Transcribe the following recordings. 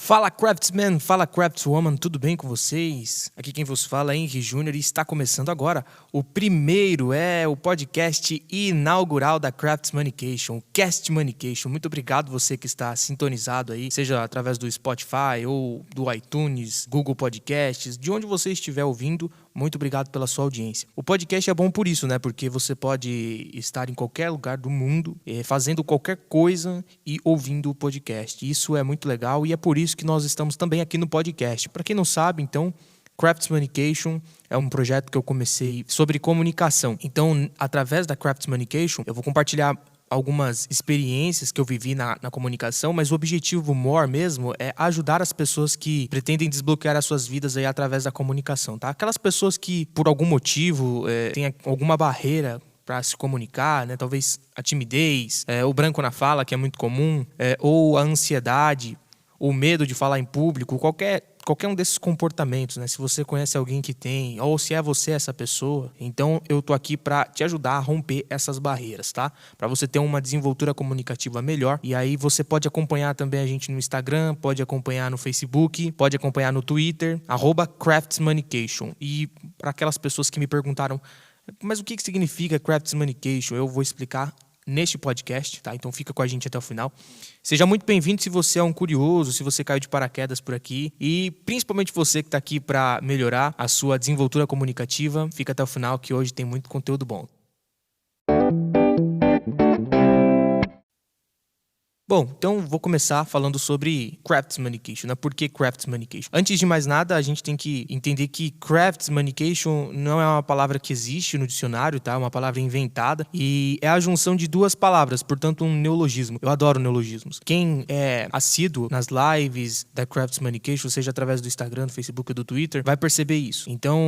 Fala Craftsman, fala Craftswoman, tudo bem com vocês? Aqui quem vos fala é Henry Júnior e está começando agora o podcast inaugural da Craftsmanication, o Castmanication. Muito obrigado você que está sintonizado aí, seja através do Spotify ou do iTunes, Google Podcasts, de onde você estiver ouvindo. Muito obrigado pela sua audiência. O podcast é bom por isso, né? Porque você pode estar em qualquer lugar do mundo, fazendo qualquer coisa e ouvindo o podcast. Isso é muito legal e é por isso que nós estamos também aqui no podcast. Para quem não sabe, então, Craftsmanication é um projeto que eu comecei sobre comunicação. Então, através da Craftsmanication, eu vou compartilhar algumas experiências que eu vivi na comunicação, mas o objetivo maior mesmo é ajudar as pessoas que pretendem desbloquear as suas vidas aí através da comunicação, tá? Aquelas pessoas que, por algum motivo, têm alguma barreira para se comunicar, né? Talvez a timidez, o branco na fala, que é muito comum, ou a ansiedade, o medo de falar em público, qualquer um desses comportamentos, né? Se você conhece alguém que tem, ou se é você essa pessoa, então eu tô aqui para te ajudar a romper essas barreiras, tá? Para você ter uma desenvoltura comunicativa melhor. E aí você pode acompanhar também a gente no Instagram, pode acompanhar no Facebook, pode acompanhar no Twitter, @Craftsmanication. E para aquelas pessoas que me perguntaram, mas o que significa Craftsmanication? Eu vou explicar neste podcast, tá? Então fica com a gente até o final. Seja muito bem-vindo se você é um curioso, se você caiu de paraquedas por aqui e principalmente você que está aqui para melhorar a sua desenvoltura comunicativa. Fica até o final que hoje tem muito conteúdo bom. Bom, então vou começar falando sobre Craftsmanication, né? Por que Craftsmanication? Antes de mais nada, a gente tem que entender que Craftsmanication não é uma palavra que existe no dicionário, tá? É uma palavra inventada e é a junção de duas palavras, portanto um neologismo. Eu adoro neologismos. Quem é assíduo nas lives da Craftsmanication, seja através do Instagram, do Facebook ou do Twitter, vai perceber isso. Então,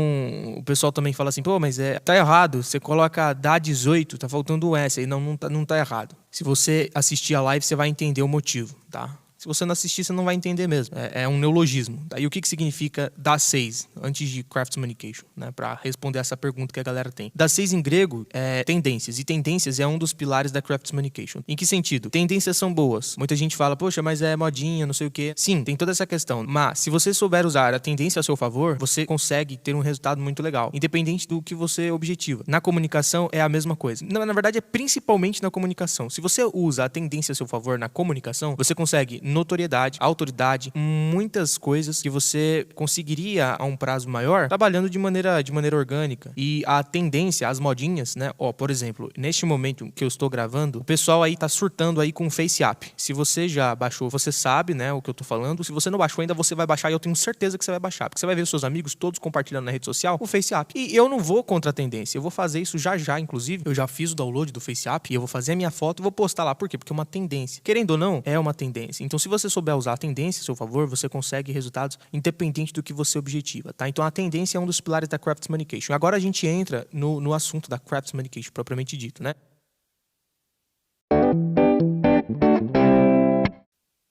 o pessoal também fala assim, pô, mas tá errado, você coloca dá 18, tá faltando o S aí. Não tá errado. Se você assistir a live, você vai entender o motivo, tá? Se você não assistir, você não vai entender mesmo. É um neologismo. Tá? E o que significa dar 6, antes de Craftsmanication, né? Para responder essa pergunta que a galera tem. Dar 6 em grego é tendências. E tendências é um dos pilares da Craftsmanication. Em que sentido? Tendências são boas. Muita gente fala, poxa, mas é modinha, não sei o quê. Sim, tem toda essa questão. Mas, se você souber usar a tendência a seu favor, você consegue ter um resultado muito legal. Independente do que você objetiva. Na comunicação, é a mesma coisa. Na verdade, é principalmente na comunicação. Se você usa a tendência a seu favor na comunicação, você consegue notoriedade, autoridade, muitas coisas que você conseguiria a um prazo maior trabalhando de maneira orgânica. E a tendência, as modinhas, né? Por exemplo, neste momento que eu estou gravando, o pessoal aí tá surtando aí com o FaceApp. Se você já baixou, você sabe, né, o que eu tô falando. Se você não baixou ainda, você vai baixar e eu tenho certeza que você vai baixar, porque você vai ver os seus amigos todos compartilhando na rede social o FaceApp. E eu não vou contra a tendência, eu vou fazer isso já, inclusive. Eu já fiz o download do FaceApp e eu vou fazer a minha foto e vou postar lá. Por quê? Porque é uma tendência. Querendo ou não, é uma tendência. Então, se você souber usar a tendência a seu favor, você consegue resultados independente do que você objetiva, tá? Então, a tendência é um dos pilares da Craftsmanication. Agora a gente entra no assunto da Craftsmanication, propriamente dito, né?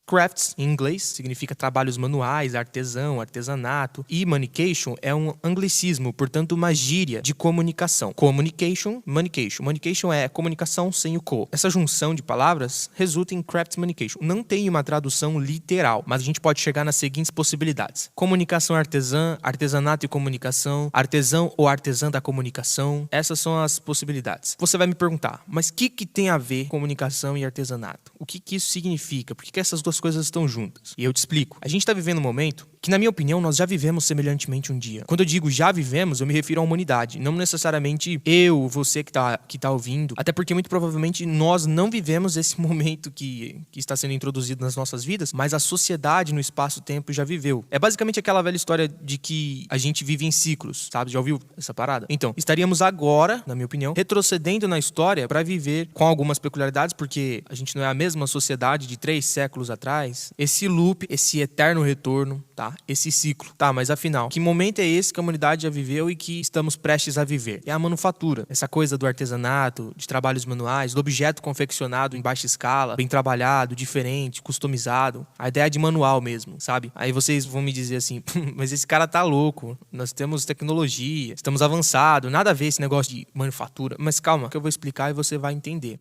Crafts, em inglês, significa trabalhos manuais, artesão, artesanato. E manication é um anglicismo, portanto uma gíria de comunicação. Communication, manication. Manication é comunicação sem o co. Essa junção de palavras resulta em Craftsmanication. Não tem uma tradução literal, mas a gente pode chegar nas seguintes possibilidades. Comunicação artesã, artesanato e comunicação, artesão ou artesã da comunicação. Essas são as possibilidades. Você vai me perguntar, mas o que tem a ver comunicação e artesanato? O que isso significa? Por que essas duas coisas estão juntas? E eu te explico. A gente está vivendo um momento que, na minha opinião, nós já vivemos semelhantemente um dia. Quando eu digo já vivemos, eu me refiro à humanidade. Não necessariamente eu, você que tá ouvindo. Até porque, muito provavelmente, nós não vivemos esse momento que está sendo introduzido nas nossas vidas, mas a sociedade no espaço-tempo já viveu. É basicamente aquela velha história de que a gente vive em ciclos, sabe? Já ouviu essa parada? Então, estaríamos agora, na minha opinião, retrocedendo na história para viver com algumas peculiaridades, porque a gente não é a mesma sociedade de 3 séculos atrás. Esse loop, esse eterno retorno, tá? Esse ciclo. Tá, mas afinal, que momento é esse que a humanidade já viveu e que estamos prestes a viver? É a manufatura. Essa coisa do artesanato, de trabalhos manuais, do objeto confeccionado em baixa escala, bem trabalhado, diferente, customizado. A ideia de manual mesmo, sabe? Aí vocês vão me dizer assim, mas esse cara tá louco. Nós temos tecnologia, estamos avançados, nada a ver esse negócio de manufatura. Mas calma, que eu vou explicar e você vai entender.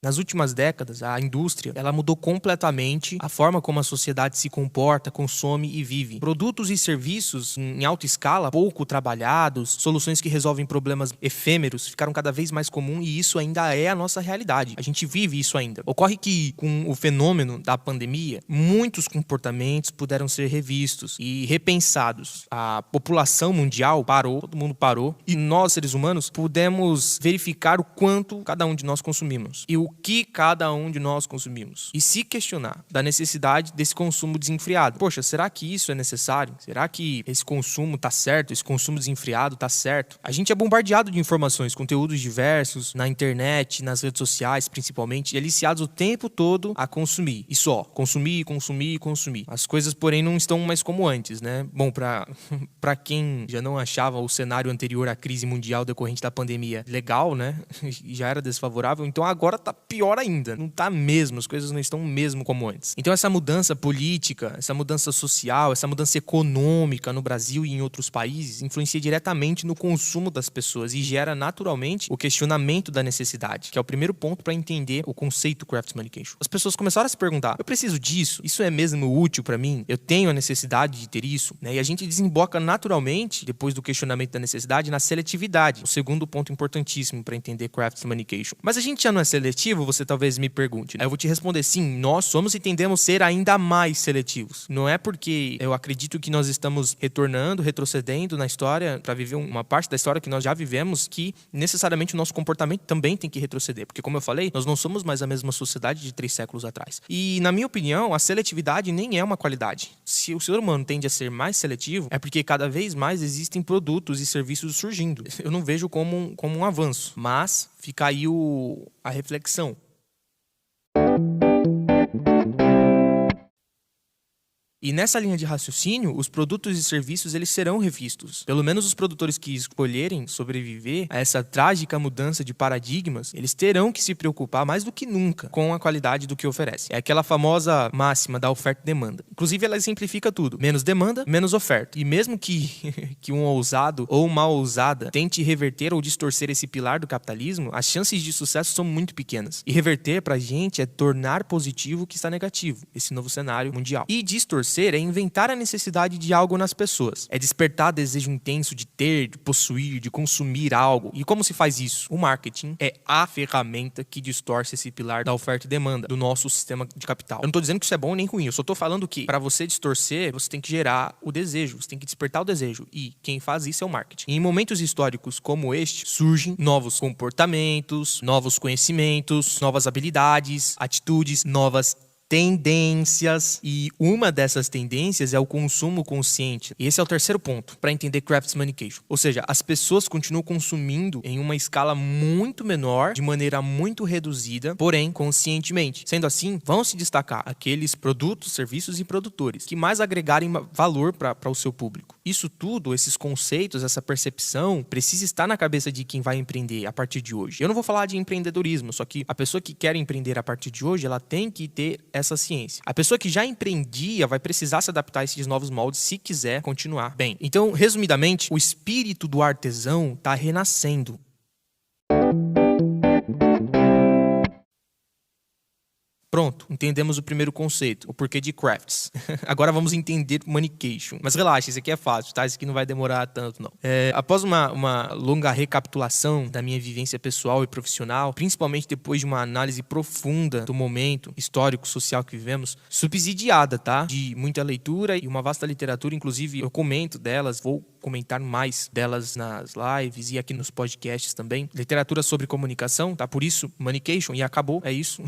Nas últimas décadas, a indústria ela mudou completamente a forma como a sociedade se comporta, consome e vive. Produtos e serviços em alta escala, pouco trabalhados, soluções que resolvem problemas efêmeros, ficaram cada vez mais comum e isso ainda é a nossa realidade. A gente vive isso ainda. Ocorre que, com o fenômeno da pandemia, muitos comportamentos puderam ser revistos e repensados. A população mundial parou, todo mundo parou, e nós, seres humanos, pudemos verificar o quanto cada um de nós consumimos. E o que cada um de nós consumimos. E se questionar da necessidade desse consumo desenfreado. Poxa, será que isso é necessário? Será que esse consumo tá certo? Esse consumo desenfreado tá certo? A gente é bombardeado de informações, conteúdos diversos, na internet, nas redes sociais, principalmente, e aliciados o tempo todo a consumir. E só. Consumir, consumir, consumir. As coisas, porém, não estão mais como antes, né? Bom, pra quem já não achava o cenário anterior à crise mundial decorrente da pandemia legal, né? E já era desfavorável, então agora tá pior ainda. Não tá mesmo, as coisas não estão mesmo como antes. Então essa mudança política, essa mudança social, essa mudança econômica no Brasil e em outros países influencia diretamente no consumo das pessoas e gera naturalmente o questionamento da necessidade, que é o primeiro ponto para entender o conceito craftsmancation. As pessoas começaram a se perguntar: eu preciso disso? Isso é mesmo útil para mim? Eu tenho a necessidade de ter isso? Né? E a gente desemboca naturalmente, depois do questionamento da necessidade, na seletividade. O segundo ponto importantíssimo para entender craftsmancation. Mas a gente já não é seletivo? Você talvez me pergunte. Aí eu vou te responder: sim, nós somos e tendemos a ser ainda mais seletivos. Não é porque eu acredito que nós estamos retrocedendo na história para viver uma parte da história que nós já vivemos que necessariamente o nosso comportamento também tem que retroceder. Porque, como eu falei, nós não somos mais a mesma sociedade de 3 séculos atrás. E, na minha opinião, a seletividade nem é uma qualidade. Se o ser humano tende a ser mais seletivo, é porque cada vez mais existem produtos e serviços surgindo. Eu não vejo como um avanço, mas fica aí a reflexão. E nessa linha de raciocínio, os produtos e serviços eles serão revistos. Pelo menos os produtores que escolherem sobreviver a essa trágica mudança de paradigmas, eles terão que se preocupar mais do que nunca com a qualidade do que oferece. É aquela famosa máxima da oferta e demanda. Inclusive, ela simplifica tudo. Menos demanda, menos oferta. E mesmo que um ousado ou uma ousada tente reverter ou distorcer esse pilar do capitalismo, as chances de sucesso são muito pequenas. E reverter pra gente é tornar positivo o que está negativo, esse novo cenário mundial. E distorcer é inventar a necessidade de algo nas pessoas. É despertar desejo intenso de ter, de possuir, de consumir algo. E como se faz isso? O marketing é a ferramenta que distorce esse pilar da oferta e demanda do nosso sistema de capital. Eu não tô dizendo que isso é bom nem ruim, eu só tô falando que para você distorcer, você tem que gerar o desejo, você tem que despertar o desejo. E quem faz isso é o marketing. E em momentos históricos como este, surgem novos comportamentos, novos conhecimentos, novas habilidades, atitudes, novas tendências, e uma dessas tendências é o consumo consciente. E esse é o terceiro ponto para entender craftsmancation. Ou seja, as pessoas continuam consumindo em uma escala muito menor, de maneira muito reduzida, porém conscientemente. Sendo assim, vão se destacar aqueles produtos, serviços e produtores que mais agregarem valor para o seu público. Isso tudo, esses conceitos, essa percepção, precisa estar na cabeça de quem vai empreender a partir de hoje. Eu não vou falar de empreendedorismo, só que a pessoa que quer empreender a partir de hoje, ela tem que ter essa ciência. A pessoa que já empreendia vai precisar se adaptar a esses novos moldes se quiser continuar bem. Então, resumidamente, o espírito do artesão está renascendo. Pronto, entendemos o primeiro conceito, o porquê de crafts. Agora vamos entender manication. Mas relaxa, isso aqui é fácil, tá? Isso aqui não vai demorar tanto, não. Após uma longa recapitulação da minha vivência pessoal e profissional, principalmente depois de uma análise profunda do momento histórico, social que vivemos, subsidiada, tá? De muita leitura e uma vasta literatura, inclusive eu comento delas, vou comentar mais delas nas lives e aqui nos podcasts também. Literatura sobre comunicação, tá? Por isso, manication, e acabou, é isso.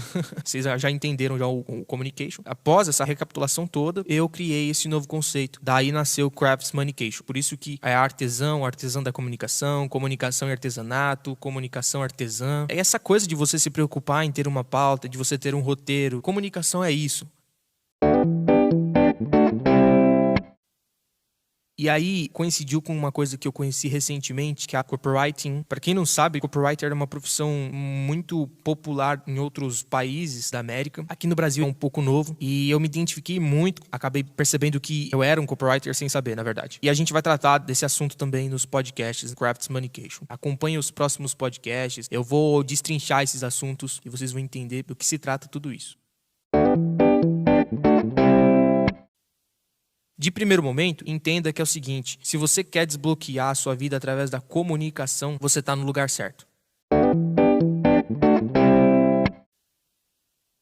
Vocês já entenderam já o communication. Após essa recapitulação toda, eu criei esse novo conceito. Daí nasceu o craftsmancation. Por isso que é artesão da comunicação, comunicação e artesanato, comunicação artesã. É essa coisa de você se preocupar em ter uma pauta, de você ter um roteiro. Comunicação é isso. E aí coincidiu com uma coisa que eu conheci recentemente, que é a copywriting. Para quem não sabe, copywriter é uma profissão muito popular em outros países da América. Aqui no Brasil é um pouco novo e eu me identifiquei muito, acabei percebendo que eu era um copywriter sem saber, na verdade. E a gente vai tratar desse assunto também nos podcasts Craftsmanication. Acompanhe os próximos podcasts, eu vou destrinchar esses assuntos e vocês vão entender do que se trata tudo isso. De primeiro momento, entenda que é o seguinte: se você quer desbloquear a sua vida através da comunicação, você está no lugar certo.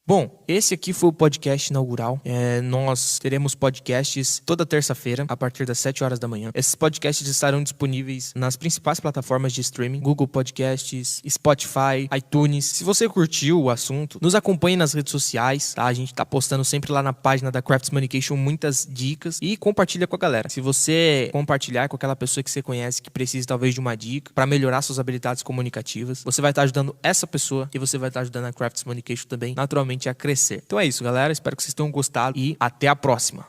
Bom, esse aqui foi o podcast inaugural. Nós teremos podcasts toda terça-feira, a partir das 7 horas da manhã. Esses podcasts estarão disponíveis nas principais plataformas de streaming: Google Podcasts, Spotify, iTunes. Se você curtiu o assunto, nos acompanhe nas redes sociais, tá? A gente tá postando sempre lá na página da Craftsmanication muitas dicas e compartilha com a galera. Se você compartilhar com aquela pessoa que você conhece que precisa talvez de uma dica para melhorar suas habilidades comunicativas, você vai estar ajudando essa pessoa e você vai estar ajudando a Craftsmanication também, naturalmente, a crescer. Então é isso, galera. Espero que vocês tenham gostado e até a próxima.